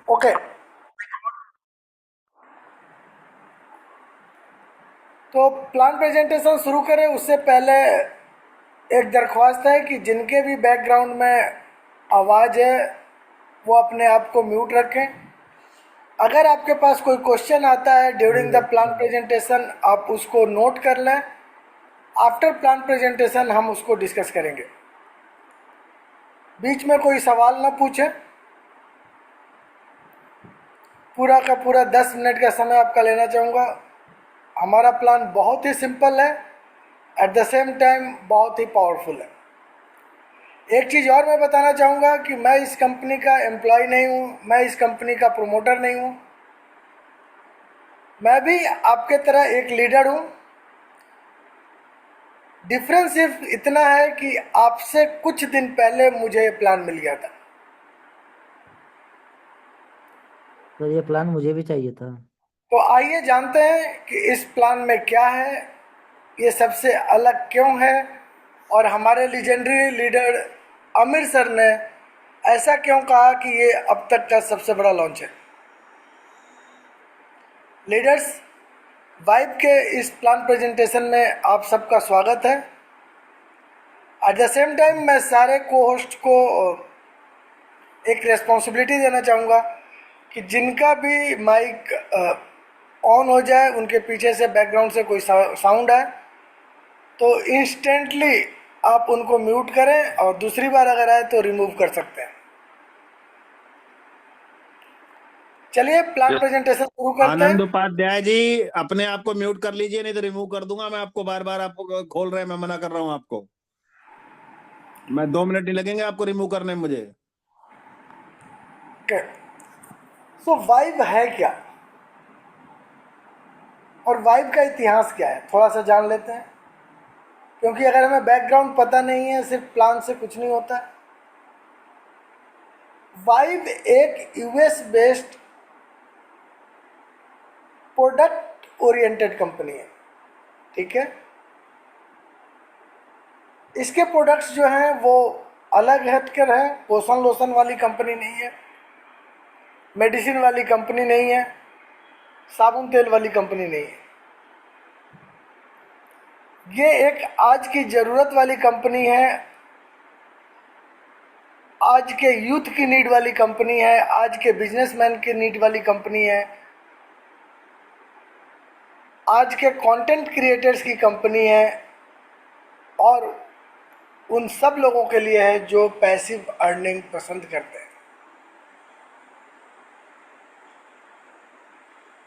Okay. तो plan presentation शुरू करें उससे पहले एक दरख्वास्त है कि जिनके भी बैकग्राउंड में आवाज़ है वो अपने आप को म्यूट रखें। अगर आपके पास कोई क्वेश्चन आता है ड्यूरिंग द प्लान प्रेजेंटेशन आप उसको नोट कर लें। आफ्टर प्लान प्रेजेंटेशन हम उसको डिस्कस करेंगे। बीच में कोई सवाल ना पूछें। पूरा का पूरा 10 मिनट का समय आपका लेना चाहूँगा। हमारा प्लान बहुत ही सिंपल है, एट द सेम टाइम बहुत ही पावरफुल है। एक चीज़ और मैं बताना चाहूँगा कि मैं इस कंपनी का एम्प्लॉय नहीं हूँ, मैं इस कंपनी का प्रोमोटर नहीं हूँ। मैं भी आपके तरह एक लीडर हूँ। डिफरेंस सिर्फ इतना है कि आपसे कुछ दिन पहले मुझे ये प्लान मिल गया था। तो ये प्लान मुझे भी चाहिए था। तो आइए जानते हैं कि इस प्लान में क्या है, ये सबसे अलग क्यों है और हमारे लीजेंडरी लीडर आमिर सर ने ऐसा क्यों कहा कि ये अब तक का सबसे बड़ा लॉन्च है। लीडर्स, वाइब के इस प्लान प्रेजेंटेशन में आप सबका स्वागत है। एट द सेम टाइम मैं सारे को होस्ट को एक रेस्पॉन्सिबिलिटी देना चाहूँगा कि जिनका भी माइक ऑन हो जाए, उनके पीछे से बैकग्राउंड से कोई साउंड आए तो इंस्टेंटली आप उनको म्यूट करें और दूसरी बार अगर आए तो रिमूव कर सकते हैं। चलिए प्लान प्रेजेंटेशन शुरू करते आनंद हैं। उपाध्याय जी, अपने आप को म्यूट कर लीजिए, नहीं तो रिमूव कर दूंगा मैं आपको। बार बार आपको खोल रहे हैं, मैं मना कर रहा हूं आपको। मैं 2 मिनट नहीं लगेंगे आपको रिमूव करने में मुझे। ओके। सो वाइब है क्या और वाइब का इतिहास क्या है थोड़ा सा जान लेते हैं, क्योंकि अगर हमें बैकग्राउंड पता नहीं है सिर्फ प्लान से कुछ नहीं होता। वाइब एक US based product oriented company है, ठीक है। इसके प्रोडक्ट्स जो हैं वो अलग हटकर हैं। पोषण लोशन वाली कंपनी नहीं है, मेडिसिन वाली कंपनी नहीं है, साबुन तेल वाली कंपनी नहीं है। ये एक आज की ज़रूरत वाली कंपनी है, आज के यूथ की नीड वाली कंपनी है, आज के बिजनेसमैन की नीड वाली कंपनी है, आज के कंटेंट क्रिएटर्स की कंपनी है और उन सब लोगों के लिए है जो पैसिव अर्निंग पसंद करते हैं।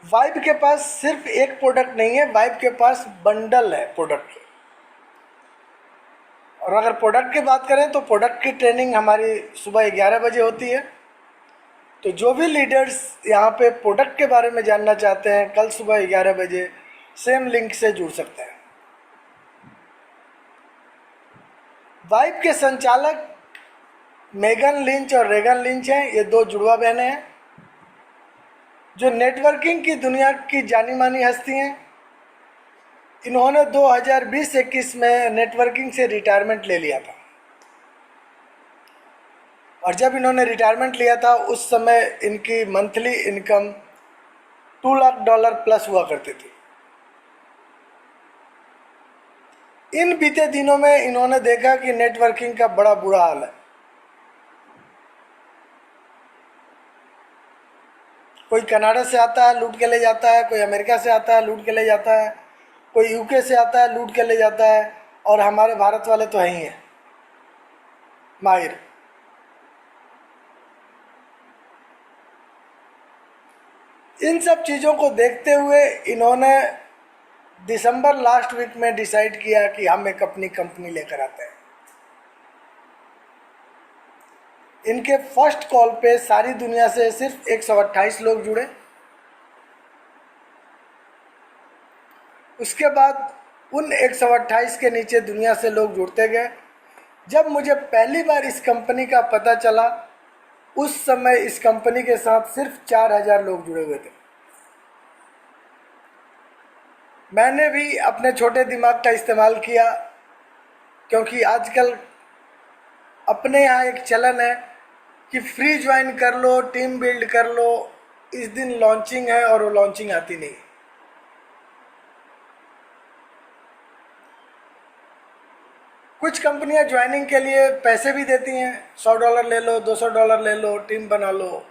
वाइब के पास सिर्फ एक प्रोडक्ट नहीं है, वाइब के पास बंडल है प्रोडक्ट। और अगर प्रोडक्ट की बात करें तो प्रोडक्ट की ट्रेनिंग हमारी सुबह 11 बजे होती है। तो जो भी लीडर्स यहाँ पे प्रोडक्ट के बारे में जानना चाहते हैं कल सुबह 11 बजे सेम लिंक से जुड़ सकते हैं। वाइब के संचालक मेगन लिंच और रेगन लिंच हैं। ये दो जुड़वा बहनें हैं जो नेटवर्किंग की दुनिया की जानी मानी हस्ती हैं। इन्होंने 2020-21 में नेटवर्किंग से रिटायरमेंट ले लिया था और जब इन्होंने रिटायरमेंट लिया था उस समय इनकी मंथली इनकम $2 लाख प्लस हुआ करती थी। इन बीते दिनों में इन्होंने देखा कि नेटवर्किंग का बड़ा बुरा हाल है। कोई कनाडा से आता है लूट के ले जाता है, कोई अमेरिका से आता है लूट के ले जाता है, कोई यूके से आता है लूट के ले जाता है और हमारे भारत वाले तो हैं ही हैं माहिर। इन सब चीज़ों को देखते हुए इन्होंने दिसंबर लास्ट वीक में डिसाइड किया कि हम एक अपनी कंपनी लेकर आते हैं। इनके फर्स्ट कॉल पे सारी दुनिया से सिर्फ 128 लोग जुड़े। उसके बाद उन 128 के नीचे दुनिया से लोग जुड़ते गए। जब मुझे पहली बार इस कंपनी का पता चला उस समय इस कंपनी के साथ सिर्फ 4000 लोग जुड़े हुए थे। मैंने भी अपने छोटे दिमाग का इस्तेमाल किया, क्योंकि आजकल अपने यहाँ एक चलन है कि फ्री ज्वाइन कर लो, टीम बिल्ड कर लो, इस दिन लॉन्चिंग है और वो लॉन्चिंग आती नहीं। कुछ कंपनियां ज्वाइनिंग के लिए पैसे भी देती हैं, $100 ले लो, $200 ले लो, टीम बना लो,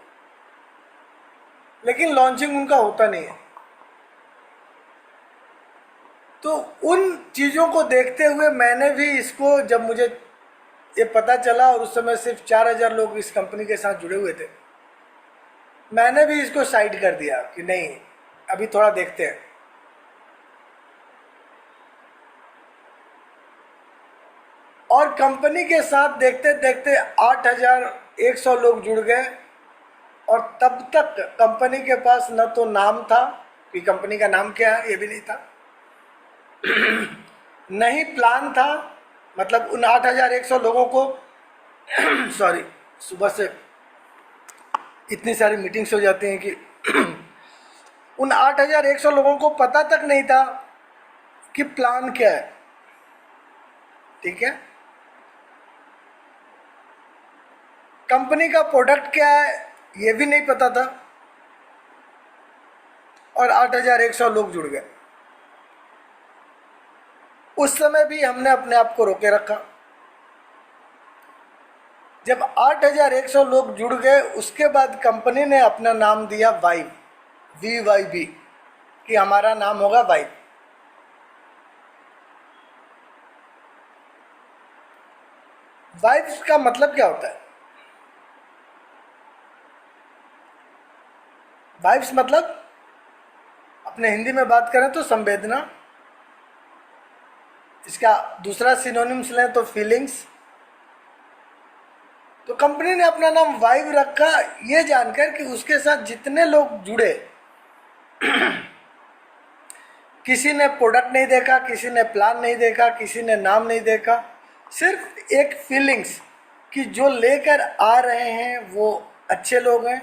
लेकिन लॉन्चिंग उनका होता नहीं है। तो उन चीज़ों को देखते हुए मैंने भी इसको, जब मुझे ये पता चला और उस समय सिर्फ 4000 लोग इस कंपनी के साथ जुड़े हुए थे, मैंने भी इसको साइड कर दिया कि नहीं, अभी थोड़ा देखते हैं। और कंपनी के साथ देखते देखते 8100 लोग जुड़ गए, और तब तक कंपनी के पास न तो नाम था कि कंपनी का नाम क्या है, ये भी नहीं था, नहीं प्लान था। मतलब उन 8100 लोगों को सॉरी, सुबह से इतनी सारी मीटिंग्स हो जाती हैं कि उन 8100 लोगों को पता तक नहीं था कि प्लान क्या है। ठीक है, कंपनी का प्रोडक्ट क्या है ये भी नहीं पता था, और 8100 लोग जुड़ गए। उस समय भी हमने अपने आप को रोके रखा। जब 8100 लोग जुड़ गए, उसके बाद कंपनी ने अपना नाम दिया वाइब, VYB, कि हमारा नाम होगा वाइब। वाइब्स का मतलब क्या होता है? वाइब्स मतलब, अपने हिंदी में बात करें तो संवेदना, इसका दूसरा सिनोनिम्स लें तो फीलिंग्स। तो कंपनी ने अपना नाम वाइब रखा ये जानकर कि उसके साथ जितने लोग जुड़े, किसी ने प्रोडक्ट नहीं देखा, किसी ने प्लान नहीं देखा, किसी ने नाम नहीं देखा, सिर्फ एक फीलिंग्स कि जो लेकर आ रहे हैं वो अच्छे लोग हैं,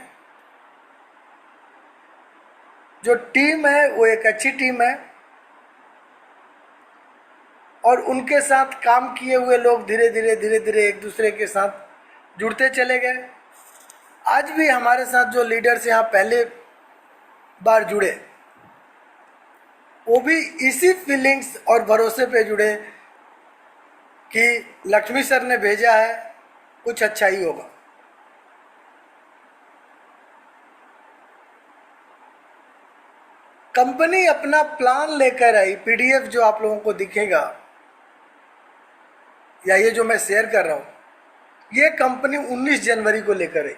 जो टीम है वो एक अच्छी टीम है, और उनके साथ काम किए हुए लोग धीरे धीरे एक दूसरे के साथ जुड़ते चले गए। आज भी हमारे साथ जो लीडर्स यहाँ पहले बार जुड़े, वो भी इसी फीलिंग्स और भरोसे पे जुड़े कि लक्ष्मी सर ने भेजा है, कुछ अच्छा ही होगा। कंपनी अपना प्लान लेकर आई, PDF जो आप लोगों को दिखेगा या ये जो मैं शेयर कर रहा हूँ, ये कंपनी 19 जनवरी को लेकर आई।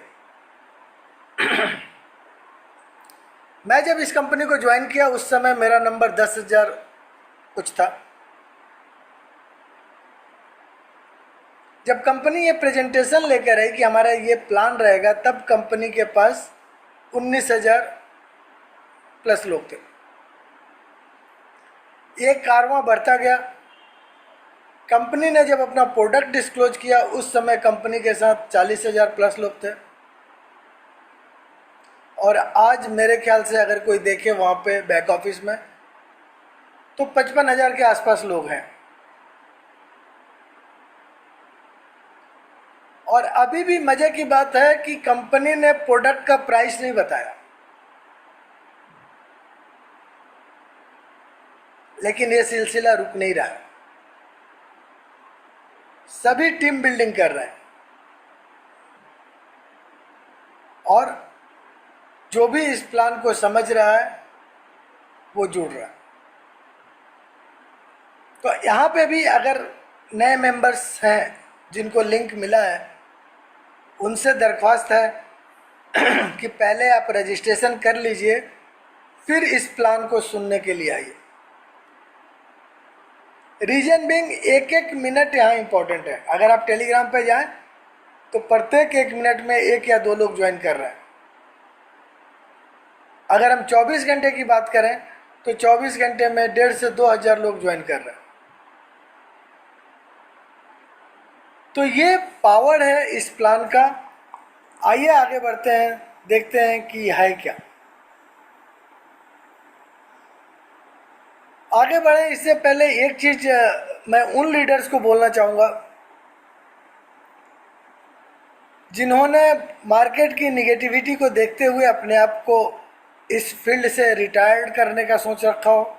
मैं जब इस कंपनी को ज्वाइन किया उस समय मेरा नंबर 10,000 कुछ था। जब कंपनी ये प्रेजेंटेशन लेकर आई कि हमारा ये प्लान रहेगा, तब कंपनी के पास 19,000 प्लस लोग थे। ये कारवां बढ़ता गया। कंपनी ने जब अपना प्रोडक्ट डिस्क्लोज किया, उस समय कंपनी के साथ 40,000 प्लस लोग थे, और आज मेरे ख्याल से अगर कोई देखे वहाँ पे बैक ऑफिस में तो 55,000 के आसपास लोग हैं। और अभी भी मजे की बात है कि कंपनी ने प्रोडक्ट का प्राइस नहीं बताया, लेकिन ये सिलसिला रुक नहीं रहा है। सभी टीम बिल्डिंग कर रहे हैं, और जो भी इस प्लान को समझ रहा है वो जुड़ रहा है। तो यहाँ पे भी अगर नए मेंबर्स हैं जिनको लिंक मिला है, उनसे दरख्वास्त है कि पहले आप रजिस्ट्रेशन कर लीजिए, फिर इस प्लान को सुनने के लिए आइए। रीजन बिंग, एक मिनट यहाँ इंपॉर्टेंट है। अगर आप टेलीग्राम पे जाएं तो प्रत्येक 1 मिनट में 1 या 2 लोग ज्वाइन कर रहे हैं। अगर हम 24 घंटे की बात करें तो 24 घंटे में 1,500 से 2,000 लोग ज्वाइन कर रहे हैं। तो ये पावर है इस प्लान का। आइए आगे बढ़ते हैं, देखते हैं कि है क्या। आगे बढ़े इससे पहले एक चीज मैं उन लीडर्स को बोलना चाहूँगा जिन्होंने मार्केट की निगेटिविटी को देखते हुए अपने आप को इस फील्ड से रिटायर्ड करने का सोच रखा हो,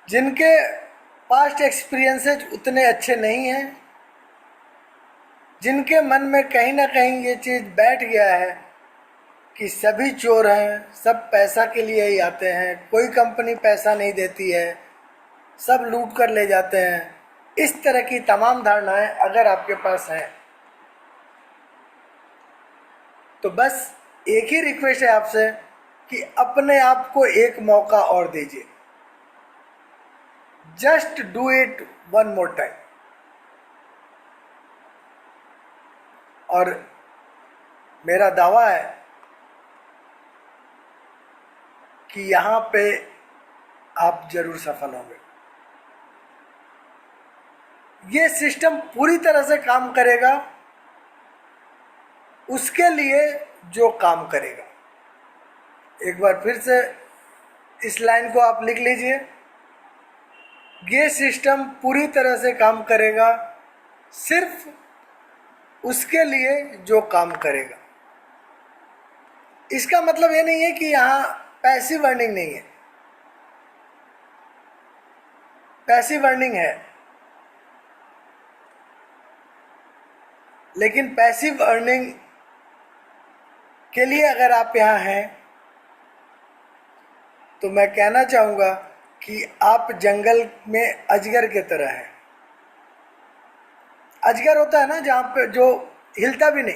जिनके पास्ट एक्सपीरियंसेस उतने अच्छे नहीं हैं, जिनके मन में कहीं ना कहीं ये चीज़ बैठ गया है कि सभी चोर हैं, सब पैसा के लिए ही आते हैं, कोई कंपनी पैसा नहीं देती है, सब लूट कर ले जाते हैं, इस तरह की तमाम धारणाएं अगर आपके पास हैं तो बस एक ही रिक्वेस्ट है आपसे कि अपने आप को एक मौका और दीजिए। Just do it one more time. और मेरा दावा है कि यहाँ पे आप जरूर सफल होंगे। ये सिस्टम पूरी तरह से काम करेगा उसके लिए जो काम करेगा। एक बार फिर से इस लाइन को आप लिख लीजिए, ये सिस्टम पूरी तरह से काम करेगा सिर्फ उसके लिए जो काम करेगा। इसका मतलब ये नहीं है कि यहाँ पैसिव अर्निंग नहीं है, पैसिव अर्निंग है, लेकिन पैसिव अर्निंग के लिए अगर आप यहाँ हैं तो मैं कहना चाहूँगा कि आप जंगल में अजगर की तरह हैं। अजगर होता है ना जहाँ पे जो हिलता भी नहीं,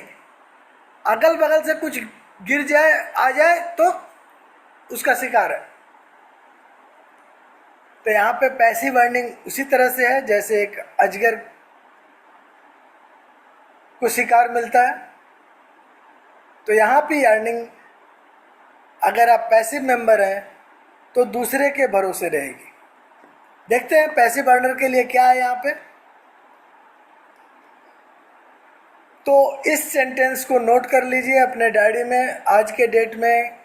अगल बगल से कुछ गिर जाए आ जाए तो उसका शिकार है। तो यहाँ पे पैसिव अर्निंग उसी तरह से है जैसे एक अजगर को शिकार मिलता है। तो यहाँ भी अर्निंग अगर आप पैसिव मेंबर हैं तो दूसरे के भरोसे रहेगी। देखते हैं पैसिव अर्नर के लिए क्या है यहाँ पे। तो इस सेंटेंस को नोट कर लीजिए अपने डायरी में आज के डेट में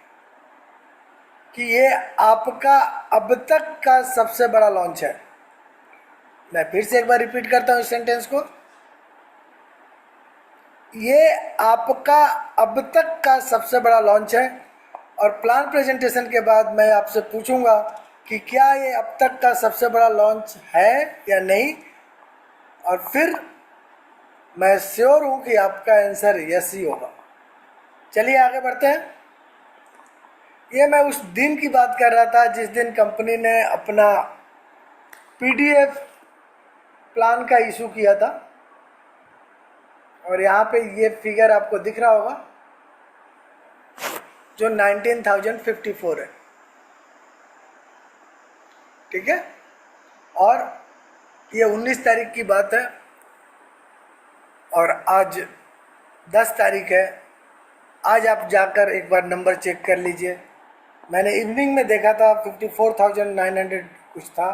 कि ये आपका अब तक का सबसे बड़ा लॉन्च है। मैं फिर से एक बार रिपीट करता हूँ इस सेंटेंस को, ये आपका अब तक का सबसे बड़ा लॉन्च है। और प्लान प्रेजेंटेशन के बाद मैं आपसे पूछूंगा कि क्या ये अब तक का सबसे बड़ा लॉन्च है या नहीं, और फिर मैं श्योर हूँ कि आपका आंसर यस ही होगा। चलिए आगे बढ़ते हैं। ये मैं उस दिन की बात कर रहा था जिस दिन कंपनी ने अपना PDF प्लान का इशू किया था, और यहाँ पे ये फिगर आपको दिख रहा होगा जो 19,054 है, ठीक है। और ये 19 तारीख की बात है और आज 10 तारीख है। आज आप जाकर एक बार नंबर चेक कर लीजिए। मैंने इवनिंग में देखा था 54,900 कुछ था,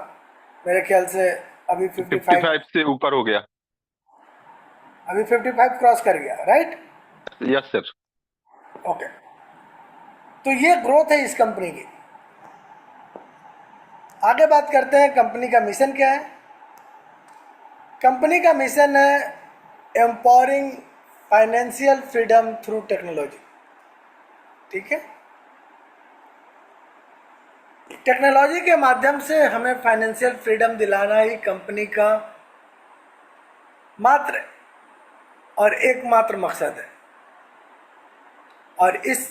मेरे ख्याल से अभी 55 से ऊपर हो गया, अभी 55 क्रॉस कर गया, राइट? Yes sir. ओके, तो ये ग्रोथ है इस कंपनी की। आगे बात करते हैं कंपनी का मिशन क्या है। कंपनी का मिशन है empowering financial freedom through technology, ठीक है। टेक्नोलॉजी के माध्यम से हमें फाइनेंशियल फ्रीडम दिलाना ही कंपनी का मात्र और एकमात्र मकसद है। और इस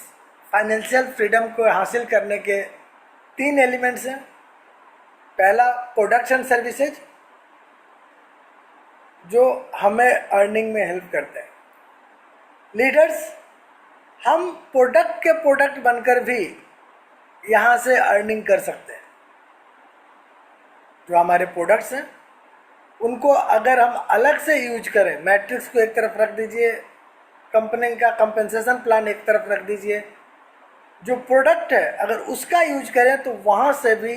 फाइनेंशियल फ्रीडम को हासिल करने के 3 एलिमेंट्स हैं। पहला प्रोडक्ट्स एंड सर्विसेज जो हमें अर्निंग में हेल्प करते हैं। लीडर्स, हम प्रोडक्ट के प्रोडक्ट बनकर भी यहाँ से अर्निंग कर सकते हैं। जो हमारे प्रोडक्ट्स हैं उनको अगर हम अलग से यूज करें, मैट्रिक्स को एक तरफ रख दीजिए, कंपनी का कंपेंसेशन प्लान एक तरफ रख दीजिए, जो प्रोडक्ट है अगर उसका यूज करें तो वहाँ से भी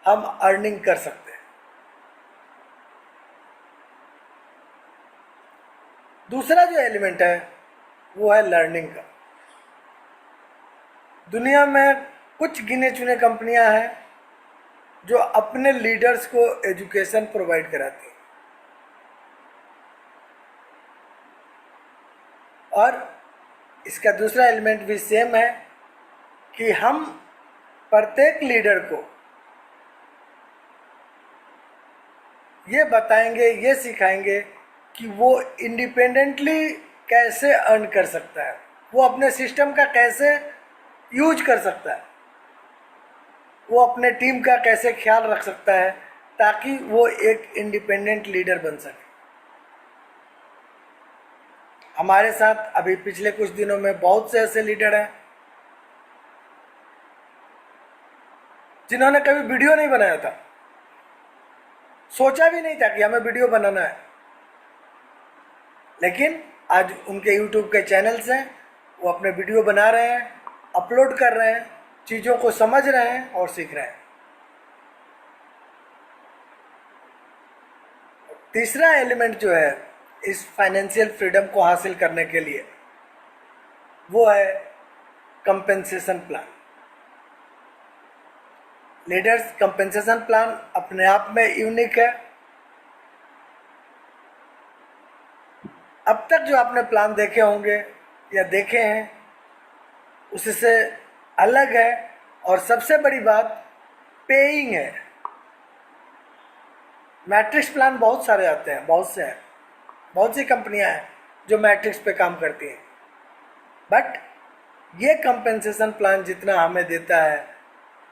हम अर्निंग कर सकते हैं। दूसरा जो एलिमेंट है वो है लर्निंग का। दुनिया में कुछ गिने चुने कंपनियां हैं जो अपने लीडर्स को एजुकेशन प्रोवाइड कराती हैं। और इसका दूसरा एलिमेंट भी सेम है कि हम प्रत्येक लीडर को ये बताएंगे, ये सिखाएंगे कि वो इंडिपेंडेंटली कैसे अर्न कर सकता है, वो अपने सिस्टम का कैसे यूज कर सकता है, वो अपने टीम का कैसे ख्याल रख सकता है ताकि वो एक इंडिपेंडेंट लीडर बन सके। हमारे साथ अभी पिछले कुछ दिनों में बहुत से ऐसे लीडर हैं जिन्होंने कभी वीडियो नहीं बनाया था, सोचा भी नहीं था कि हमें वीडियो बनाना है, लेकिन आज उनके YouTube के चैनल्स हैं, वो अपने वीडियो बना रहे हैं, अपलोड कर रहे हैं, चीज़ों को समझ रहे हैं और सीख रहे हैं। तीसरा एलिमेंट जो है इस फाइनेंशियल फ्रीडम को हासिल करने के लिए वो है compensation plan. Leaders compensation plan अपने आप में यूनिक है। अब तक जो आपने प्लान देखे होंगे या देखे हैं उससे अलग है, और सबसे बड़ी बात पेइंग है। मैट्रिक्स प्लान बहुत सारे आते हैं, बहुत से हैं, बहुत सी कंपनियां हैं जो मैट्रिक्स पे काम करती हैं, बट ये कंपेंसेशन प्लान जितना हमें देता है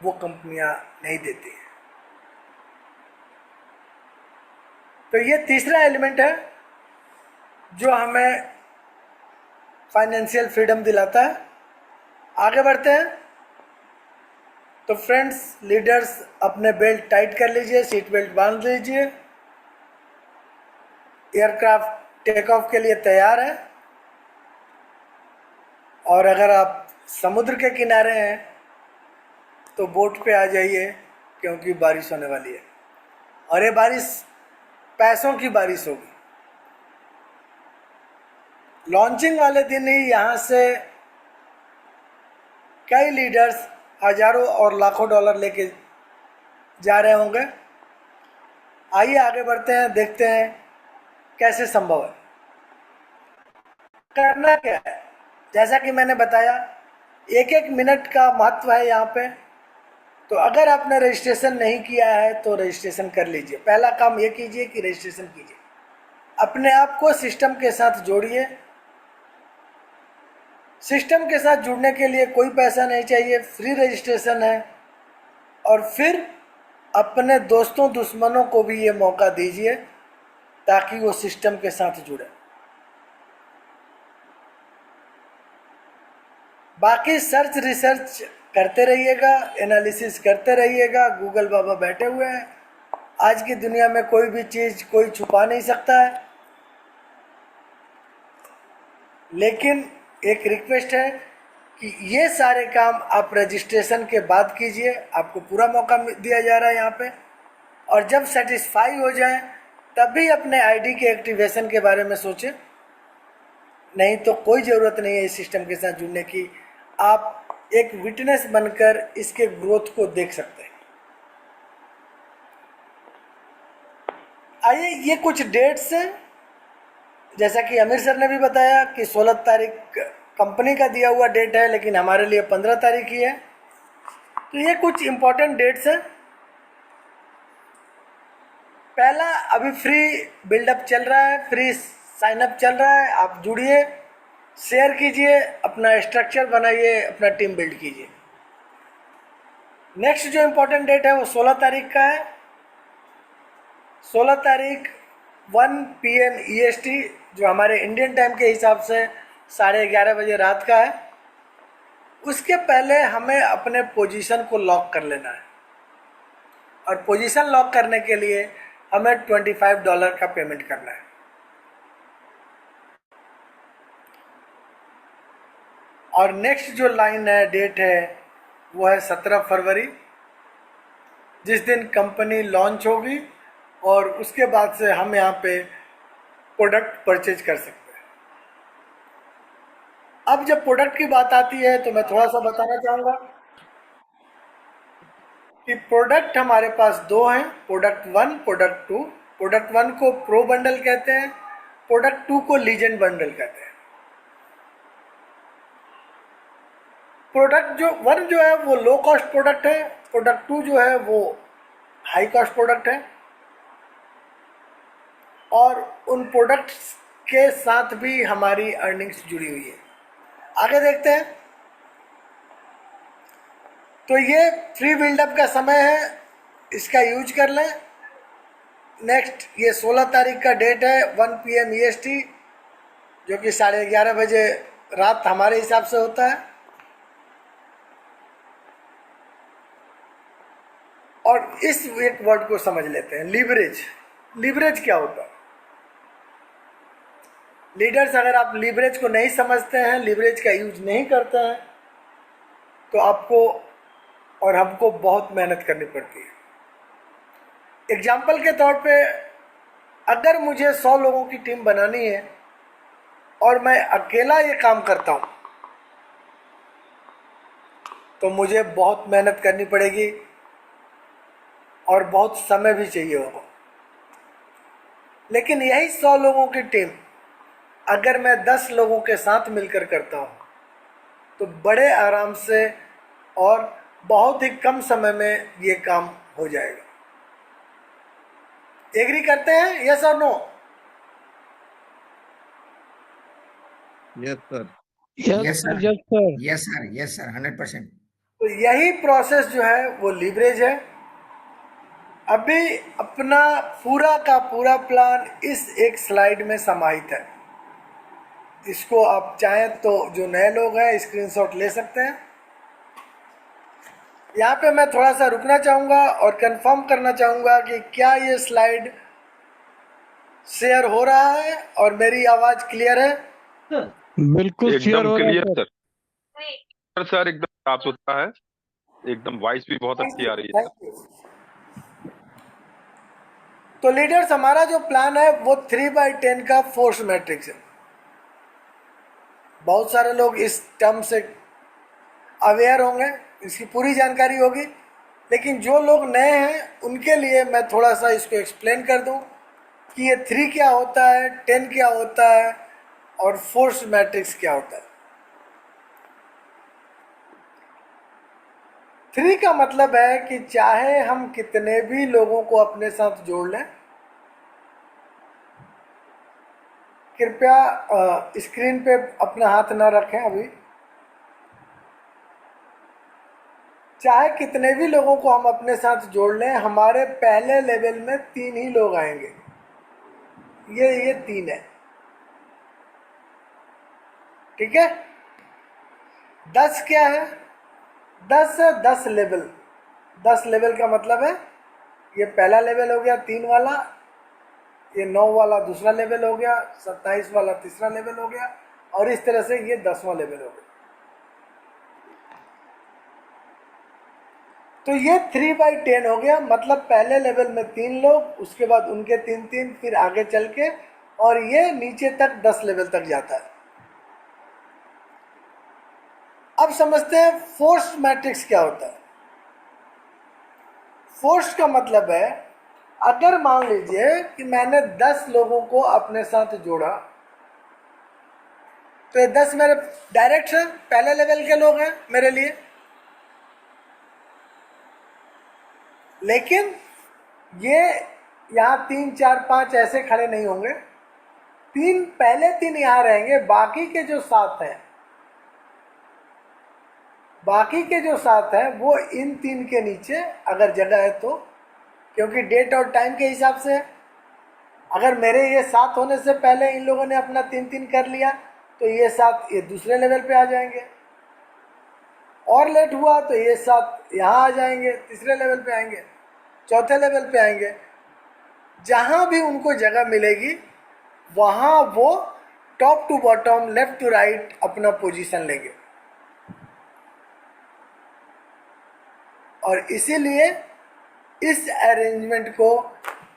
वो कंपनियां नहीं देती हैं। तो ये तीसरा एलिमेंट है जो हमें फाइनेंशियल फ्रीडम दिलाता है। आगे बढ़ते हैं। तो फ्रेंड्स, लीडर्स अपने बेल्ट टाइट कर लीजिए, सीट बेल्ट बांध लीजिए, एयरक्राफ्ट टेक ऑफ के लिए तैयार है। और अगर आप समुद्र के किनारे हैं तो बोट पे आ जाइए क्योंकि बारिश होने वाली है, और ये बारिश पैसों की बारिश होगी। लॉन्चिंग वाले दिन ही यहाँ से कई लीडर्स हजारों और लाखों डॉलर लेके जा रहे होंगे। आइए आगे बढ़ते हैं, देखते हैं कैसे संभव है। करना क्या है, जैसा कि मैंने बताया, एक एक मिनट का महत्व है यहाँ पे। तो अगर आपने रजिस्ट्रेशन नहीं किया है तो रजिस्ट्रेशन कर लीजिए। पहला काम ये कीजिए कि रजिस्ट्रेशन कीजिए, अपने आप को सिस्टम के साथ जोड़िए। सिस्टम के साथ जुड़ने के लिए कोई पैसा नहीं चाहिए, फ्री रजिस्ट्रेशन है। और फिर अपने दोस्तों दुश्मनों को भी ये मौका दीजिए ताकि वो सिस्टम के साथ जुड़े। बाकी सर्च रिसर्च करते रहिएगा, एनालिसिस करते रहिएगा। गूगल बाबा बैठे हुए हैं। आज की दुनिया में कोई भी चीज़ कोई छुपा नहीं सकता है। लेकिन एक रिक्वेस्ट है कि ये सारे काम आप रजिस्ट्रेशन के बाद कीजिए, आपको पूरा मौका दिया जा रहा है यहाँ पे। और जब सेटिस्फाई हो जाए तभी अपने आईडी के एक्टिवेशन के बारे में सोचें, नहीं तो कोई ज़रूरत नहीं है इस सिस्टम के साथ जुड़ने की। आप एक विटनेस बनकर इसके ग्रोथ को देख सकते हैं। आइए, ये कुछ डेट्स हैं, जैसा कि आमिर सर ने भी बताया कि 16 तारीख कंपनी का दिया हुआ डेट है, लेकिन हमारे लिए 15 तारीख ही है। तो ये कुछ इम्पोर्टेंट डेट्स हैं। पहला, अभी फ्री बिल्डअप चल रहा है, फ्री साइनअप चल रहा है। आप जुड़िए, शेयर कीजिए, अपना स्ट्रक्चर बनाइए, अपना टीम बिल्ड कीजिए। नेक्स्ट जो इम्पोर्टेंट डेट है वो 16 तारीख का है। 16 तारीख 1 PM EST, जो हमारे इंडियन टाइम के हिसाब से 11:30 बजे रात का है। उसके पहले हमें अपने पोजीशन को लॉक कर लेना है, और पोजीशन लॉक करने के लिए हमें $25 का पेमेंट करना है। और नेक्स्ट जो लाइन है, डेट है, वो है 17 फरवरी, जिस दिन कंपनी लॉन्च होगी, और उसके बाद से हम यहाँ पे प्रोडक्ट परचेज कर सकते हैं। अब जब प्रोडक्ट की बात आती है तो मैं थोड़ा सा बताना चाहूँगा कि प्रोडक्ट हमारे पास दो हैं, प्रोडक्ट 1, प्रोडक्ट 2। प्रोडक्ट 1 को प्रो बंडल कहते हैं, प्रोडक्ट 2 को लीजेंड बंडल कहते हैं। प्रोडक्ट जो वन जो है वो लो कॉस्ट प्रोडक्ट है, प्रोडक्ट टू जो है वो हाई कॉस्ट प्रोडक्ट है, और उन प्रोडक्ट्स के साथ भी हमारी अर्निंग्स जुड़ी हुई है। आगे देखते हैं। तो ये फ्री बिल्डअप का समय है, इसका यूज कर लें। नेक्स्ट ये 16 तारीख का डेट है, 1 PM EST, जो कि 11:30 बजे रात हमारे हिसाब से होता है। और इस एक वर्ड को समझ लेते हैं, लीवरेज। लीवरेज क्या होता है? लीडर्स, अगर आप लीवरेज को नहीं समझते हैं, लीवरेज का यूज नहीं करते हैं, तो आपको और हमको बहुत मेहनत करनी पड़ती है। एग्जाम्पल के तौर पे, अगर मुझे 100 लोगों की टीम बनानी है और मैं अकेला ये काम करता हूँ, तो मुझे बहुत मेहनत करनी पड़ेगी और बहुत समय भी चाहिए होगा। लेकिन यही 100 लोगों की टीम अगर मैं 10 लोगों के साथ मिलकर करता हूँ, तो बड़े आराम से और बहुत ही कम समय में ये काम हो जाएगा। एग्री करते हैं, यस और no? Yes sir. Yes, sir. Yes sir. Yes, sir. Yes, sir. 100%. तो यही प्रोसेस जो है वो लीवरेज है। अभी अपना पूरा का पूरा प्लान इस एक स्लाइड में समाहित है। इसको आप चाहें तो जो नए लोग हैं स्क्रीनशॉट ले सकते हैं। यहाँ पे मैं थोड़ा सा रुकना चाहूँगा और कंफर्म करना चाहूँगा कि क्या ये स्लाइड शेयर हो रहा है और मेरी आवाज़ क्लियर है? बिल्कुल शेयर एकदम हो रहा है क्लियर सर। सर। सर एकदम साफ सुथरा है, एकदम वॉइस भी बहुत अच्छी आ रही है। Thank you. तो लीडर्स, हमारा जो प्लान है वो 3/10 का फोर्स मैट्रिक्स है। बहुत सारे लोग इस टर्म से अवेयर होंगे, इसकी पूरी जानकारी होगी, लेकिन जो लोग नए हैं उनके लिए मैं थोड़ा सा इसको एक्सप्लेन कर दूं कि ये 3 क्या होता है, 10 क्या होता है और फोर्स मैट्रिक्स क्या होता है। 3 का मतलब है कि चाहे हम कितने भी लोगों को अपने साथ जोड़ लें, कृपया स्क्रीन पे अपना हाथ ना रखें अभी, चाहे कितने भी लोगों को हम अपने साथ जोड़ लें, हमारे पहले लेवल में 3 ही लोग आएंगे। ये 3 है, ठीक है। 10 क्या है? 10 लेवल। 10 लेवल का मतलब है ये पहला लेवल हो गया 3 वाला, ये 9 वाला दूसरा लेवल हो गया, 27 वाला तीसरा लेवल हो गया, और इस तरह से ये 10वां लेवल हो गया। तो ये 3/10 हो गया, मतलब पहले लेवल में 3 लोग, उसके बाद उनके 3-3, फिर आगे चल के, और ये नीचे तक 10 लेवल तक जाता है। अब समझते हैं फोर्स मैट्रिक्स क्या होता है। फोर्स का मतलब है, अगर मान लीजिए कि मैंने 10 लोगों को अपने साथ जोड़ा, तो ये 10 मेरे डायरेक्ट हैं, पहले लेवल के लोग हैं मेरे लिए। लेकिन ये यहाँ 3, 4, 5 ऐसे खड़े नहीं होंगे। पहले 3 यहाँ रहेंगे, बाकी के जो 7 हैं, वो इन 3 के नीचे अगर जगह है तो, क्योंकि डेट और टाइम के हिसाब से, अगर मेरे ये 7 होने से पहले इन लोगों ने अपना 3-3 कर लिया, तो ये 7 ये दूसरे लेवल पे आ जाएंगे, और लेट हुआ तो ये 7 यहाँ आ जाएंगे, तीसरे लेवल पे आएंगे, चौथे लेवल पे आएंगे। जहाँ भी उनको जगह मिलेगी वहाँ वो top to bottom, left to right अपना पोजीशन लेंगे। और इसीलिए इस अरेंजमेंट को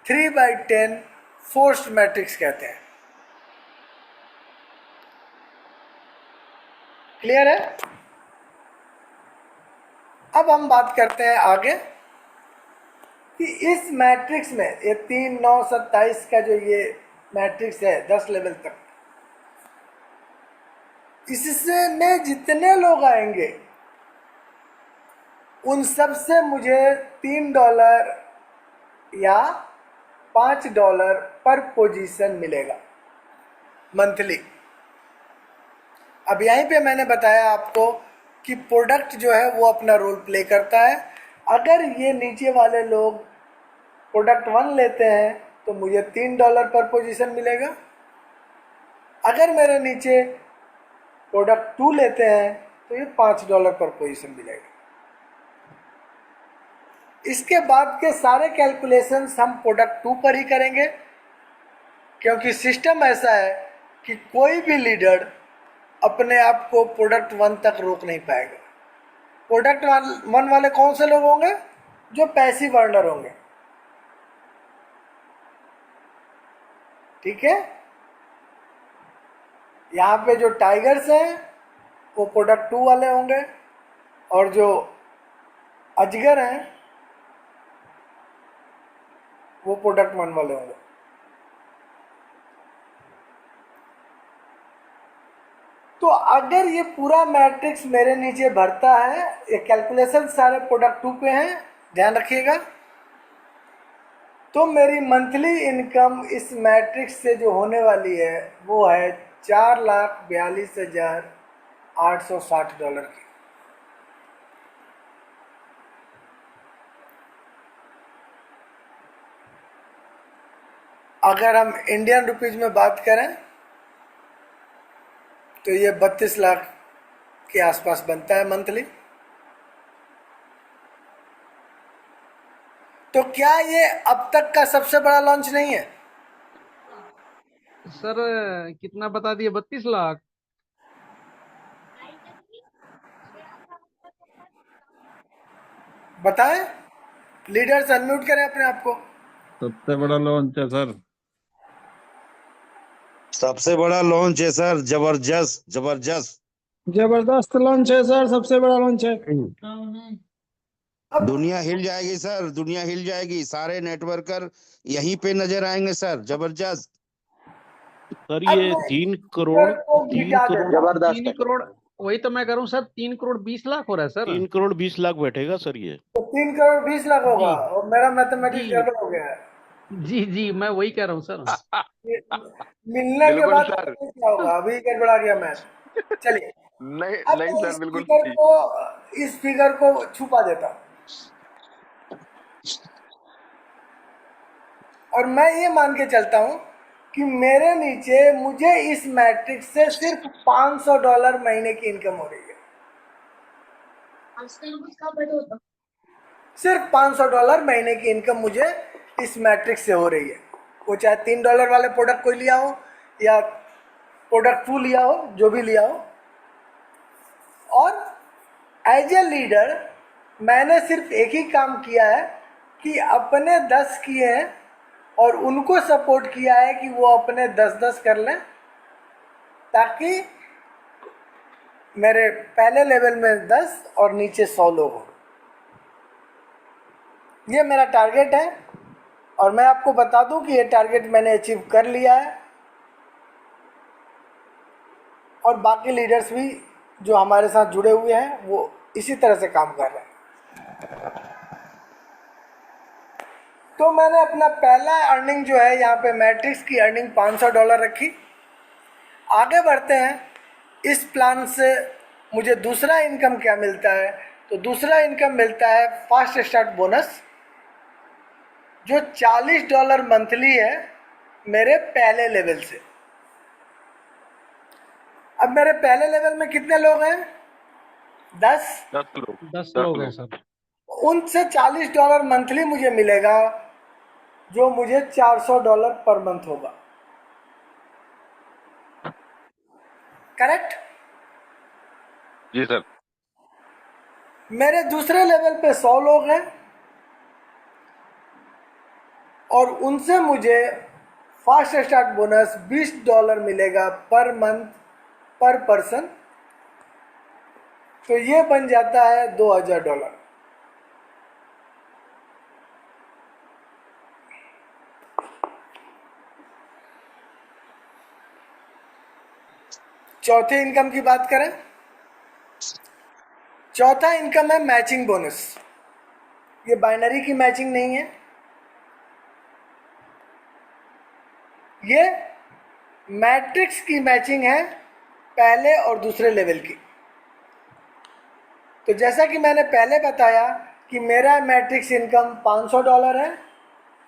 3/10 फोर्स मैट्रिक्स कहते हैं। क्लियर है? अब हम बात करते हैं आगे कि इस मैट्रिक्स में ये 3, 9, 27 का जो ये मैट्रिक्स है 10 लेवल तक, इससे में जितने लोग आएंगे उन सब से मुझे $3 या $5 पर पोजीशन मिलेगा मंथली। अब यहीं पे मैंने बताया आपको कि प्रोडक्ट जो है वो अपना रोल प्ले करता है। अगर ये नीचे वाले लोग प्रोडक्ट 1 लेते हैं तो मुझे $3 पर पोजीशन मिलेगा। अगर मेरे नीचे प्रोडक्ट 2 लेते हैं तो ये $5 पर पोजीशन मिलेगा। इसके बाद के सारे कैलकुलेशंस हम प्रोडक्ट 2 पर ही करेंगे, क्योंकि सिस्टम ऐसा है कि कोई भी लीडर अपने आप को प्रोडक्ट 1 तक रोक नहीं पाएगा। प्रोडक्ट 1 वाले कौन से लोग होंगे? जो पैसिव अर्नर होंगे, ठीक है। यहाँ पे जो टाइगर्स हैं वो प्रोडक्ट 2 वाले होंगे, और जो अजगर हैं वो प्रोडक्ट 1 वाले होंगे। तो अगर ये पूरा मैट्रिक्स मेरे नीचे भरता है, ये कैलकुलेशन सारे प्रोडक्ट 2 पे हैं, ध्यान रखिएगा, तो मेरी मंथली इनकम इस मैट्रिक्स से जो होने वाली है वो है $4,42,860 की। अगर हम इंडियन रुपीज में बात करें तो ये 32 लाख के आसपास बनता है मंथली। तो क्या ये अब तक का सबसे बड़ा लॉन्च नहीं है? सर कितना बता दिए? 32 लाख। बताएं, लीडर्स अनम्यूट करें अपने आप को। सबसे बड़ा लॉन्च है सर। सबसे बड़ा लॉन्च है सर, जबरदस्त जबरदस्त। जबरदस्त लॉन्च है सर, सबसे बड़ा लॉन्च है। दुनिया हिल जाएगी सर, दुनिया हिल जाएगी। सारे नेटवर्कर यहीं पे नजर आएंगे सर, जबरदस्त। सर अब ये मैं 3 करोड़ को घिटा देता हूं। जबरदस्त 3 करोड़, वही तो मैं करूं सर। 3 करोड़ 20 लाख हो रहा है सर। 3 करोड़ 20 लाख बैठेगा सर ये। तो 3 करोड़ 20 लाख होगा, जी और मेरा मैथमेटिक्स जी गड़बड़ हो गया है। जी जी, मैं वही कह रहा हूँ सर। ये मिलने के बिल्कुल बाद सर। पता नहीं क्या होगा, अभी गड़बड़ा गया मैथ। चलिए, नहीं अब नहीं मैं सर, बिल्कुल सही। इस फिगर को छुपा देता हूं, और मैं ये मान के चलता हूं कि मेरे नीचे मुझे इस मैट्रिक्स से सिर्फ $500 महीने की इनकम हो रही है। सिर्फ $500 महीने की इनकम मुझे इस मैट्रिक्स से हो रही है। वो चाहे $3 वाले प्रोडक्ट कोई लिया हो या प्रोडक्ट 2 लिया हो, जो भी लिया हो। और एज ए लीडर मैंने सिर्फ एक ही काम किया है कि अपने 10 किए हैं और उनको सपोर्ट किया है कि वो अपने 10-10 कर लें, ताकि मेरे पहले लेवल में 10 और नीचे 100 लोग हों। ये मेरा टारगेट है, और मैं आपको बता दूं कि ये टारगेट मैंने अचीव कर लिया है, और बाकी लीडर्स भी जो हमारे साथ जुड़े हुए हैं वो इसी तरह से काम कर रहे हैं। तो मैंने अपना पहला अर्निंग जो है यहाँ पे मैट्रिक्स की अर्निंग $500 रखी। आगे बढ़ते हैं, इस प्लान से मुझे दूसरा इनकम क्या मिलता है? तो दूसरा इनकम मिलता है फास्ट स्टार्ट बोनस, जो $40 मंथली है मेरे पहले लेवल से। अब मेरे पहले लेवल में कितने लोग हैं? 10। 10 लोग। 10 लोग हैं सर। उनसे $40 मंथली मुझे मिलेगा, जो मुझे $400 पर मंथ होगा। करेक्ट? जी सर। मेरे दूसरे लेवल पे 100 लोग हैं, और उनसे मुझे फास्ट स्टार्ट बोनस $20 मिलेगा पर मंथ पर पर्सन। तो ये बन जाता है $2000। चौथे इनकम की बात करें चौथा इनकम है मैचिंग बोनस। ये बाइनरी की मैचिंग नहीं है, ये मैट्रिक्स की मैचिंग है, पहले और दूसरे लेवल की। तो जैसा कि मैंने पहले बताया कि मेरा मैट्रिक्स इनकम $500 है,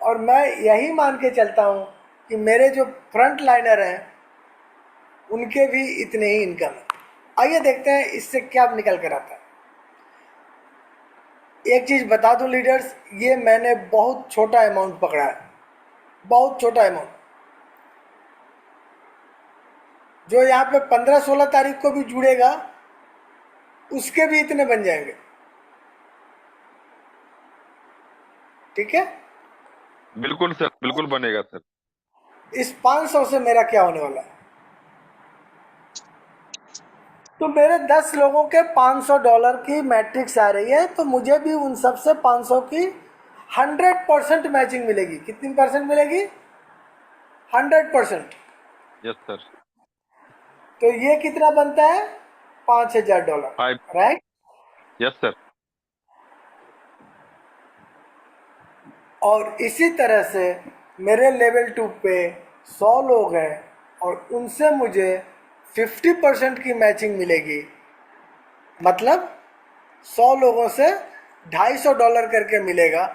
और मैं यही मान के चलता हूँ कि मेरे जो फ्रंट लाइनर हैं उनके भी इतने ही इनकम है। आइए देखते हैं इससे क्या निकल कर आता है। एक चीज़ बता दूं लीडर्स, ये मैंने बहुत छोटा अमाउंट पकड़ा है, बहुत छोटा अमाउंट। जो यहाँ पे 15-16 तारीख को भी जुड़ेगा उसके भी इतने बन जाएंगे। ठीक है, बिल्कुल सर, बिल्कुल बनेगा सर। इस 500 से मेरा क्या होने वाला है? तो मेरे 10 लोगों के $500 की मैट्रिक्स आ रही है, तो मुझे भी उन सब से 500 की 100% मैचिंग मिलेगी। कितनी परसेंट मिलेगी? 100%। Yes sir. तो ये कितना बनता है? $5000, 5। राइट? Yes sir. और इसी तरह से मेरे लेवल 2 पे 100 लोग हैं और उनसे मुझे 50% की मैचिंग मिलेगी। मतलब 100 लोगों से $250 करके मिलेगा,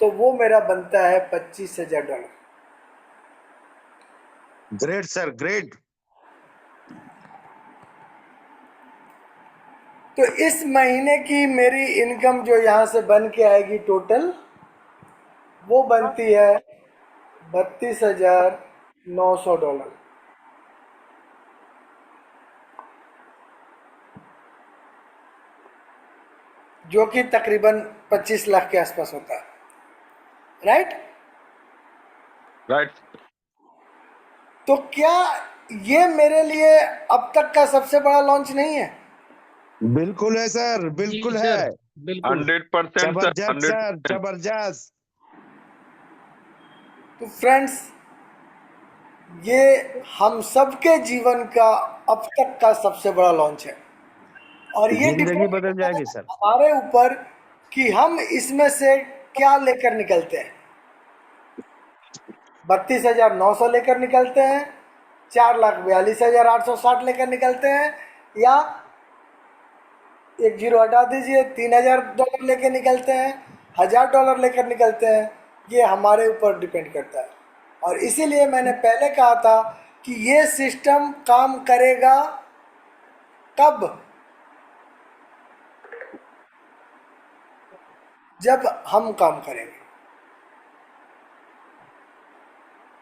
तो वो मेरा बनता है $25000। Great sir, great. तो इस महीने की मेरी इनकम जो यहाँ से बन के आएगी टोटल, वो बनती है $32,900, जो कि तकरीबन 25 लाख के आसपास होता है, राइट? राइट। तो क्या ये मेरे लिए अब तक का सबसे बड़ा लॉन्च नहीं है? बिल्कुल है सर, बिल्कुल जी है। सर, बिल्कुल। 100% सर, जबरदस्त सर, 100%। जबरदस्त। तो फ्रेंड्स, ये हम सबके जीवन का अब तक का सबसे बड़ा लॉन्च है, और ये जिंदगी डिपेंड बदल करता है जाएगी सर। हमारे ऊपर कि हम इसमें से क्या लेकर निकलते हैं। 32,900 लेकर निकलते हैं, 4,42,860 लेकर निकलते हैं, या एक जीरो हटा दीजिए, $3,000 लेकर निकलते हैं, $1,000 लेकर निकलते हैं। ये हमारे ऊपर डिपेंड करता है। और इसीलिए मैंने पहले कहा था कि ये सिस्टम काम करेगा कब? जब हम काम करेंगे।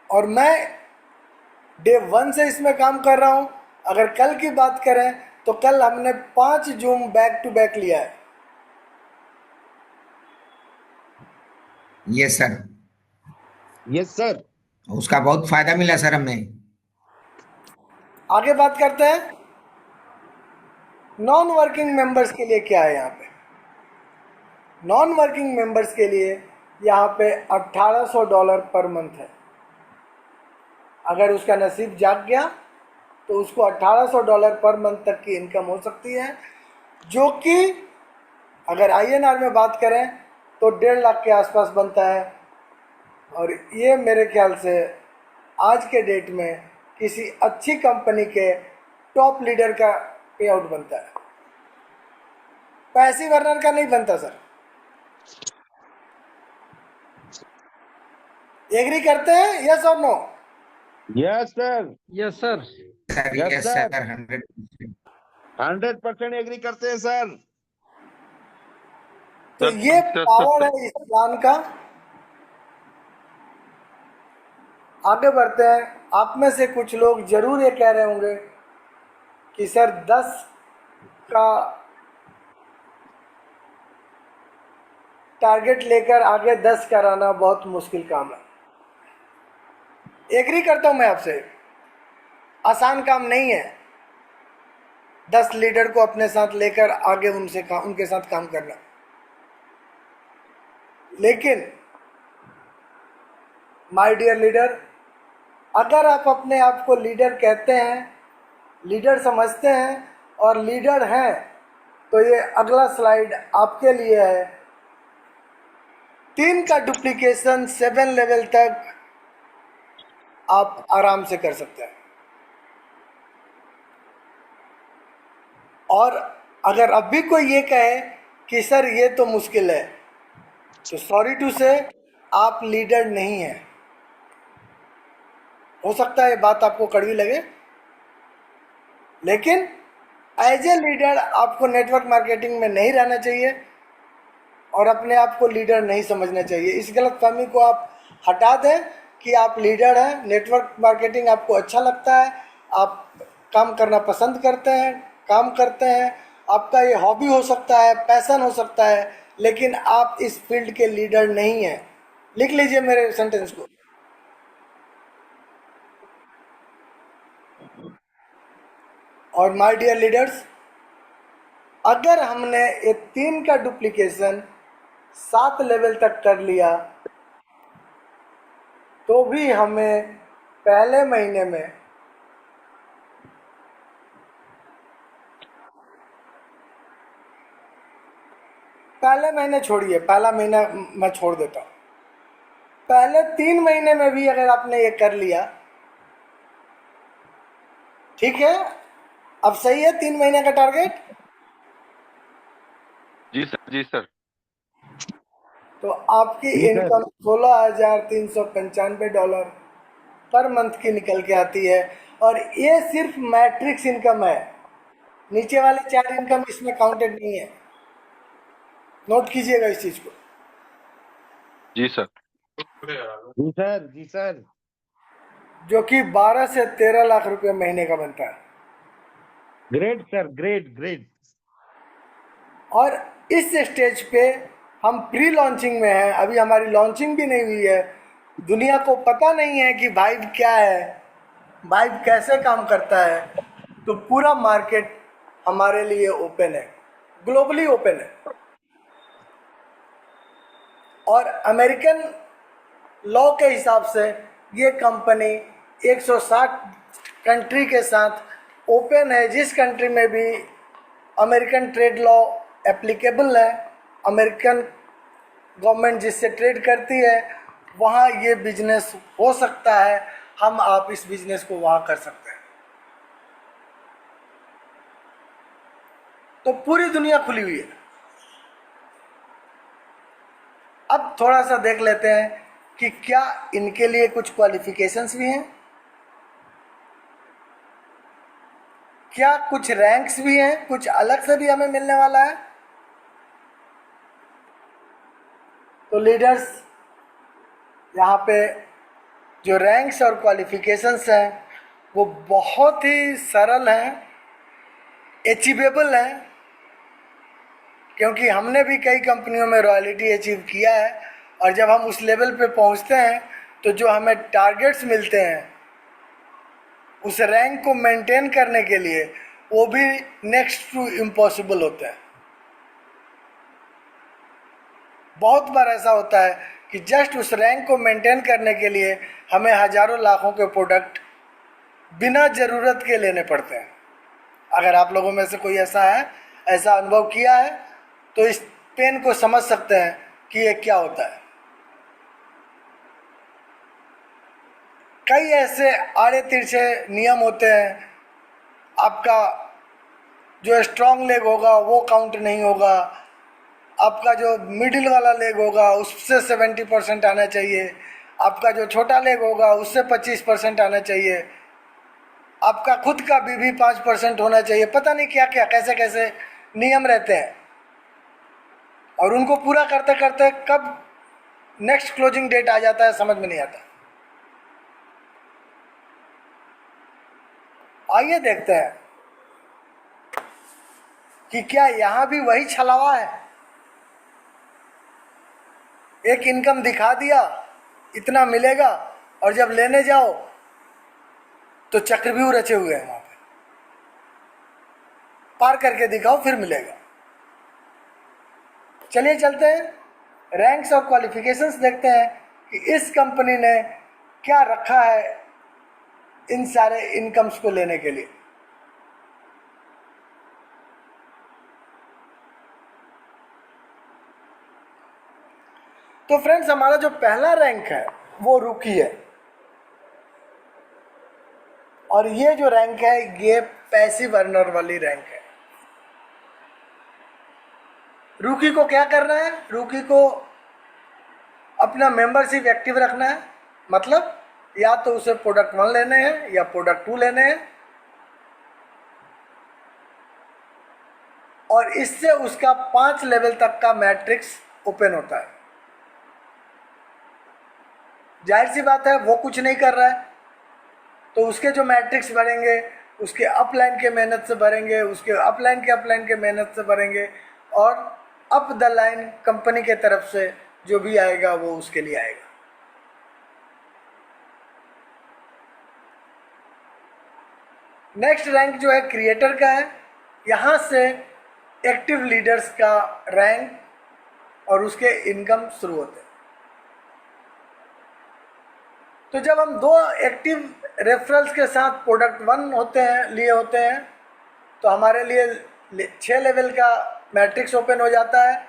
और मैं डे 1 से इसमें काम कर रहा हूं। अगर कल की बात करें तो कल हमने 5 जूम बैक टू बैक लिया है। Yes sir, yes sir. उसका बहुत फायदा मिला सर हमें। आगे बात करते हैं नॉन वर्किंग मेंबर्स के लिए क्या है। यहाँ पे नॉन वर्किंग मेंबर्स के लिए यहाँ पे $1,800 पर मंथ है। अगर उसका नसीब जाग गया तो उसको $1,800 पर मंथ तक की इनकम हो सकती है, जो कि अगर INR में बात करें तो 1.5 लाख के आसपास बनता है। और ये मेरे ख्याल से आज के डेट में किसी अच्छी कंपनी के टॉप लीडर का पे आउट बनता है, पैसिव अर्नर का नहीं बनता सर। एग्री करते हैं, यस और no? Yes sir, yes sir. Sir yes yes sir. Sir, 100%। 100% agree करते हैं सर। तो सर, ये सर, पावर सर, है इस प्लान का। आगे बढ़ते हैं। आप में से कुछ लोग जरूर ये कह रहे होंगे कि सर 10 का टारगेट लेकर आगे 10 कराना बहुत मुश्किल काम है। एग्री करता हूं मैं आपसे, आसान काम नहीं है 10 लीडर को अपने साथ लेकर आगे उनके साथ काम करना। लेकिन माय डियर लीडर, अगर आप अपने आप को लीडर कहते हैं, लीडर समझते हैं और लीडर हैं, तो ये अगला स्लाइड आपके लिए है। 3 का डुप्लीकेशन 7 लेवल तक आप आराम से कर सकते हैं। और अगर अब भी कोई ये कहे कि सर ये तो मुश्किल है, तो सॉरी टू से आप लीडर नहीं हैं। हो सकता है ये बात आपको कड़वी लगे, लेकिन एज ए लीडर आपको नेटवर्क मार्केटिंग में नहीं रहना चाहिए और अपने आप को लीडर नहीं समझना चाहिए। इस गलतफहमी को आप हटा दें कि आप लीडर हैं। नेटवर्क मार्केटिंग आपको अच्छा लगता है, आप काम करना पसंद करते हैं, काम करते हैं, आपका ये हॉबी हो सकता है, पैशन हो सकता है, लेकिन आप इस फील्ड के लीडर नहीं हैं। लिख लीजिए मेरे सेंटेंस को। और माय डियर लीडर्स, अगर हमने ये 3 का डुप्लीकेशन 7 लेवल तक कर लिया तो भी हमें पहले महीने में पहले महीने छोड़िए, पहला महीना मैं छोड़ देता हूँ। पहले 3 महीने में भी अगर आपने ये कर लिया, ठीक है, अब सही है 3 महीने का टारगेट। जी सर, जी सर। तो आपकी जी सर। इनकम $16,395 पर मंथ की निकल के आती है। और ये सिर्फ मैट्रिक्स इनकम है, नीचे वाले 4 इनकम इसमें काउंटेड नहीं है। नोट कीजिएगा इस चीज को। जी सर। जी सर, जी सर। जो कि 12 से 13 लाख रुपए महीने का बनता है। Great sir, great great. और इस स्टेज पे हम प्री लॉन्चिंग में हैं, अभी हमारी लॉन्चिंग भी नहीं हुई है। दुनिया को पता नहीं है कि वाइब क्या है, वाइब कैसे काम करता है। तो पूरा मार्केट हमारे लिए ओपन है, ग्लोबली ओपन है। और अमेरिकन लॉ के हिसाब से ये कंपनी 160 कंट्री के साथ ओपन है। जिस कंट्री में भी अमेरिकन ट्रेड लॉ एप्लीकेबल है, अमेरिकन गवर्नमेंट जिससे ट्रेड करती है, वहाँ ये बिजनेस हो सकता है। हम आप इस बिजनेस को वहाँ कर सकते हैं। तो पूरी दुनिया खुली हुई है। अब थोड़ा सा देख लेते हैं कि क्या इनके लिए कुछ क्वालिफिकेशंस भी हैं, क्या कुछ रैंक्स भी हैं, कुछ अलग से भी हमें मिलने वाला है। तो लीडर्स, यहाँ पे जो रैंक्स और क्वालिफिकेशंस हैं वो बहुत ही सरल हैं, अचीवेबल हैं, क्योंकि हमने भी कई कंपनियों में रॉयल्टी अचीव किया है। और जब हम उस लेवल पे पहुंचते हैं तो जो हमें टारगेट्स मिलते हैं उस रैंक को मेंटेन करने के लिए, वो भी नेक्स्ट टू इम्पॉसिबल होता है। बहुत बार ऐसा होता है कि जस्ट उस रैंक को मेंटेन करने के लिए हमें हजारों लाखों के प्रोडक्ट बिना ज़रूरत के लेने पड़ते हैं। अगर आप लोगों में से कोई ऐसा है, ऐसा अनुभव किया है, तो इस पेन को समझ सकते हैं कि ये क्या होता है। कई ऐसे आड़े तिरछे नियम होते हैं। आपका जो स्ट्रॉन्ग लेग होगा वो काउंट नहीं होगा, आपका जो मिडिल वाला लेग होगा उससे 70% आना चाहिए, आपका जो छोटा लेग होगा उससे 25% आना चाहिए, आपका खुद का भी 5% होना चाहिए। पता नहीं क्या क्या कैसे कैसे नियम रहते हैं, और उनको पूरा करते करते कब नेक्स्ट क्लोजिंग डेट आ जाता है समझ में नहीं आता। आइए देखते हैं कि क्या यहाँ भी वही छलावा है। एक इनकम दिखा दिया, इतना मिलेगा, और जब लेने जाओ तो चक्रव्यूह रचे हुए हैं वहाँ पे। पार करके दिखाओ फिर मिलेगा। चलिए चलते हैं, रैंक्स और क्वालिफिकेशंस देखते हैं कि इस कंपनी ने क्या रखा है इन सारे इनकम्स को लेने के लिए। तो फ्रेंड्स, हमारा जो पहला रैंक है वो रूकी है, और ये जो रैंक है ये पैसिव अर्नर वाली रैंक है। रूकी को क्या करना है? रूकी को अपना मेंबरशिप एक्टिव रखना है, मतलब या तो उसे प्रोडक्ट 1 लेने हैं या प्रोडक्ट 2 लेने हैं, और इससे उसका 5 लेवल तक का मैट्रिक्स ओपन होता है। जाहिर सी बात है वो कुछ नहीं कर रहा है, तो उसके जो मैट्रिक्स भरेंगे उसके अपलाइन के मेहनत से भरेंगे, उसके अपलाइन के मेहनत से भरेंगे, और अप द लाइन कंपनी के तरफ से जो भी आएगा वो उसके लिए आएगा। नेक्स्ट रैंक जो है क्रिएटर का है। यहाँ से एक्टिव लीडर्स का रैंक और उसके इनकम शुरू होते हैं। तो जब हम 2 एक्टिव रेफरल्स के साथ प्रोडक्ट 1 होते हैं तो हमारे लिए 6 लेवल का मैट्रिक्स ओपन हो जाता है,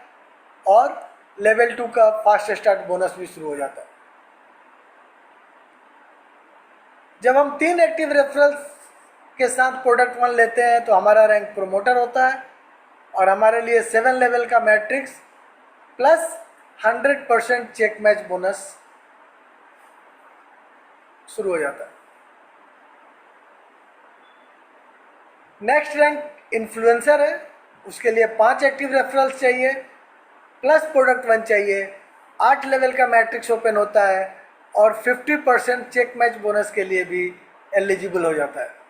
और लेवल 2 का फास्ट स्टार्ट बोनस भी शुरू हो जाता है। जब हम 3 एक्टिव रेफरल्स के साथ प्रोडक्ट 1 लेते हैं तो हमारा रैंक प्रोमोटर होता है, और हमारे लिए 7 लेवल का matrix plus 100% check match bonus शुरू हो जाता है। नेक्स्ट रैंक इन्फ्लुएंसर है, उसके लिए 5 एक्टिव रेफरल्स चाहिए प्लस प्रोडक्ट 1 चाहिए, 8 लेवल का मैट्रिक्स ओपन होता है, और 50% चेक मैच बोनस के लिए भी एलिजिबल हो जाता है।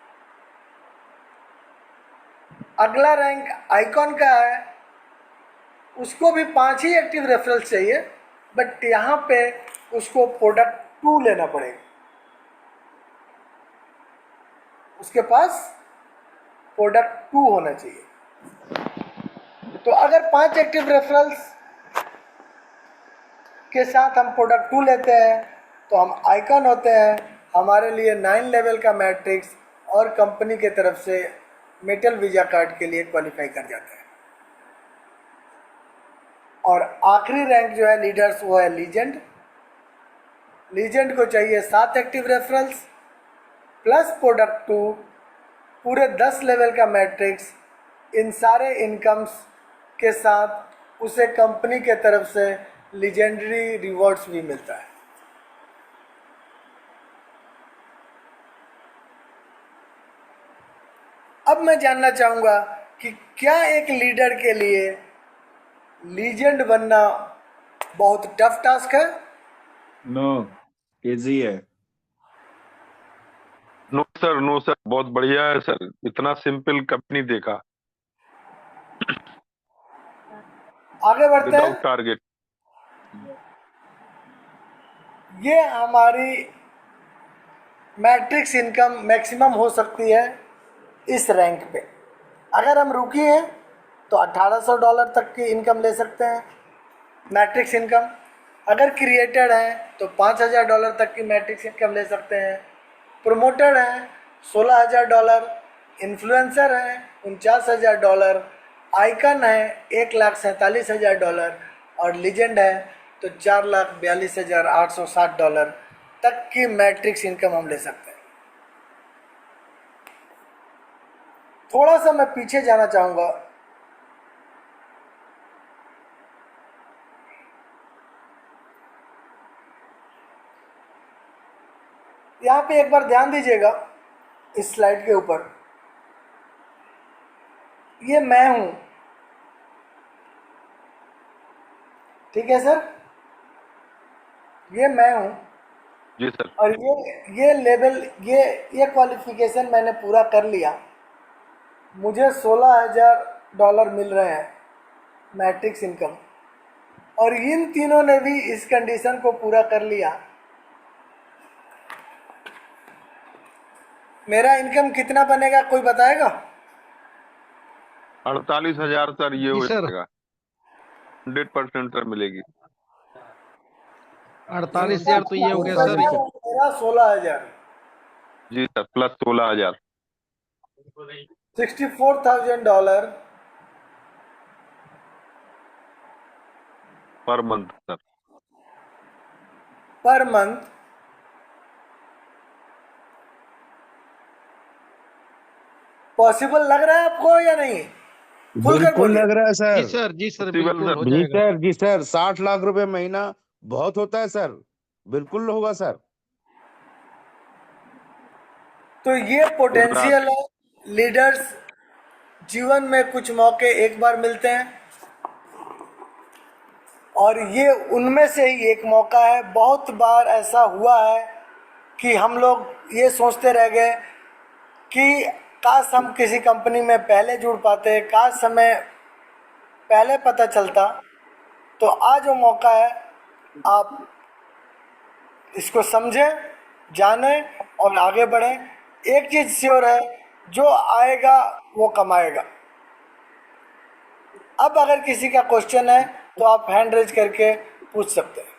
अगला रैंक आइकॉन का है, उसको भी 5 ही एक्टिव रेफरल्स चाहिए, बट यहाँ पे उसको प्रोडक्ट 2 लेना पड़ेगा, उसके पास प्रोडक्ट 2 होना चाहिए। तो अगर 5 एक्टिव रेफरल्स के साथ हम प्रोडक्ट 2 लेते हैं तो हम आइकॉन होते हैं, हमारे लिए 9 लेवल का मैट्रिक्स और कंपनी के तरफ से मेटल वीजा कार्ड के लिए क्वालिफाई कर जाते हैं। और आखिरी रैंक जो है लीडर्स, वो है लीजेंड। लीजेंड को चाहिए 7 एक्टिव रेफरल्स प्लस प्रोडक्ट 2, पूरे 10 लेवल का मैट्रिक्स, इन सारे इनकम्स के साथ उसे कंपनी के तरफ से लीजेंडरी रिवॉर्ड्स भी मिलता है। अब मैं जानना चाहूँगा कि क्या एक लीडर के लिए लीजेंड बनना बहुत टफ टास्क है? नो, इजी है। नो सर, बहुत बढ़िया है सर, इतना सिंपल कभी नहीं देखा। आगे बढ़ते विदाउट हैं। टारगेट। ये हमारी मैट्रिक्स इनकम मैक्सिमम हो सकती है इस रैंक पे। अगर हम रुकी हैं तो $1800 तक की इनकम ले सकते हैं, मैट्रिक्स इनकम। अगर क्रिएटर हैं तो $5000 तक की मैट्रिक्स इनकम ले सकते हैं। प्रोमोटर हैं $16000, इन्फ्लुएंसर हैं $49000, आइकन है $1,47,000, और लीजेंड है तो $4,42,860 तक की मैट्रिक्स इनकम हम ले सकते हैं। थोड़ा सा मैं पीछे जाना चाहूँगा। यहाँ पे एक बार ध्यान दीजिएगा इस स्लाइड के ऊपर, ये मैं हूँ, ठीक है सर, ये मैं हूँ, जी सर। और ये लेवल, ये क्वालिफिकेशन मैंने पूरा कर लिया, मुझे $16,000 मिल रहे हैं मैट्रिक्स इनकम, और इन तीनों ने भी इस कंडीशन को पूरा कर लिया। मेरा इनकम कितना बनेगा, कोई बताएगा? 48,000 सर, ये जी हो सर। जाएगा, 100% सर मिलेगी। 48,000 तो ये हो गया सर। मेरा 16,000, जी sir, plus 16,000 $64,000 per month sir. Per month possible लग रहा है आपको या नहीं? खुलकर बिल्कुल बोलिए। लग रहा है सर। जी सर Possible, बिल्कुल sir. हो जी जाएगा। सर, जी सर, 60 लाख रुपए महीना बहुत होता है सर, बिल्कुल होगा सर। तो ये पोटेंशियल है। लीडर्स जीवन में कुछ मौके एक बार मिलते हैं और ये उनमें से ही एक मौका है। बहुत बार ऐसा हुआ है कि हम लोग ये सोचते रह गए कि काश हम किसी कंपनी में पहले जुड़ पाते, काश हमें पहले पता चलता। तो आज वो मौका है, आप इसको समझें, जानें और आगे बढ़ें। एक चीज़ श्योर है, जो आएगा वो कमाएगा। अब अगर किसी का क्वेश्चन है तो आप हैंड रेज करके पूछ सकते हैं।